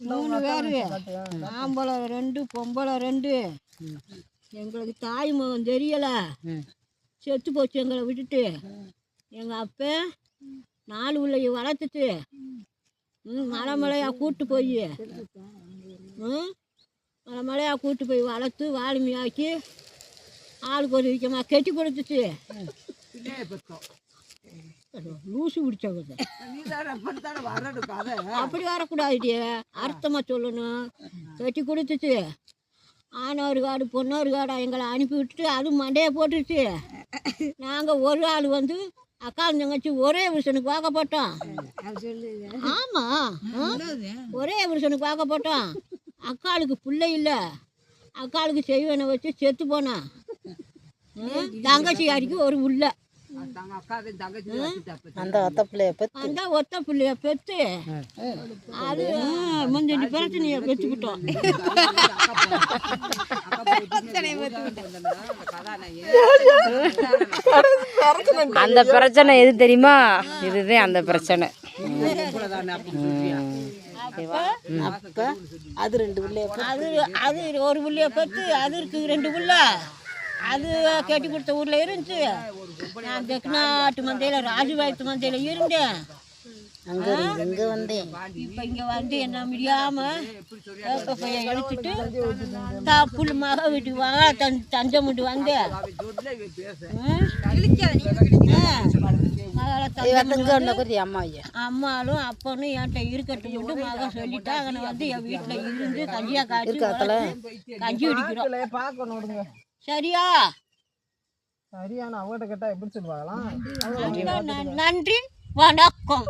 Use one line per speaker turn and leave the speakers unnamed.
3 பேர், ஆம்பளை 2 பொம்பளை 2. எங்களுக்கு தாய் மகன் தெரியல, செத்து போச்சு எங்களை விட்டுட்டு. எங்கள் அப்பா 4 பிள்ளைய வளர்த்துட்டு மலையாக கூப்பிட்டு போய் மலையாக கூப்பிட்டு போய் வளர்த்து வாலிமையாக்கி ஆளுக்கு ஒரு விற்கமாக கெட்டி கொடுத்துச்சு. லூசு பிடிச்சவங்க அப்படி வரக்கூடாது, அர்த்தமாக சொல்லணும். கட்டி கொடுத்துச்சு. ஆணவர் காடு பொண்ணோரு காடா எங்களை அனுப்பி விட்டுட்டு அது மண்டையை போட்டுச்சு. நாங்கள் ஒரு ஆள் வந்து அக்கா தங்கச்சி ஒரே புருஷனுக்கு பார்க்கப்பட்டோம். ஆமாம், ஒரே புருஷனுக்கு பார்க்கப்பட்டோம். அக்காளுக்கு பிள்ளை இல்லை, அக்காளுக்கு செய்வனை வச்சு செத்து போனான். தங்கச்சி யாருக்கு ஒரு உள்ள
அந்த ஒத்த பிள்ளைய பெற்று அது முந்தின பிரச்சனையை பெற்றுக்கிட்டோம்.
அந்த பிரச்சனை எது தெரியுமா? இதுதான் அந்த பிரச்சனை.
அது 2 பிள்ளைய
அது ஒரு பிள்ளைய பெற்று அது இருக்கு 2 பிள்ளை. அது கட்டி கொடுத்த ஊரில் இருந்துச்சு. நான் தென்னாட்டு மந்தையில் ராஜுபாயத்து மந்தையில் இருந்தேன்.
இங்கே வந்தேன்.
இப்போ இங்கே வந்து என்ன முடியாமல் பைய எடுத்துட்டு புல் மக வீட்டுக்கு வாங்க தஞ்சம் விட்டு வந்தேன். அம்மாலும் அப்பனும் என்கிட்ட இருக்கட்டும் மட்டும் மகன் சொல்லிட்டா அங்கே வந்து என் வீட்டில் இருந்து கஞ்சியாக காய்ச்சி கஞ்சி குடிக்கிறோம். சரியா?
சரியான அவங்ககிட்ட கேட்டா எப்படி சொல்லுவாங்களாம்?
நன்றி, வணக்கம்.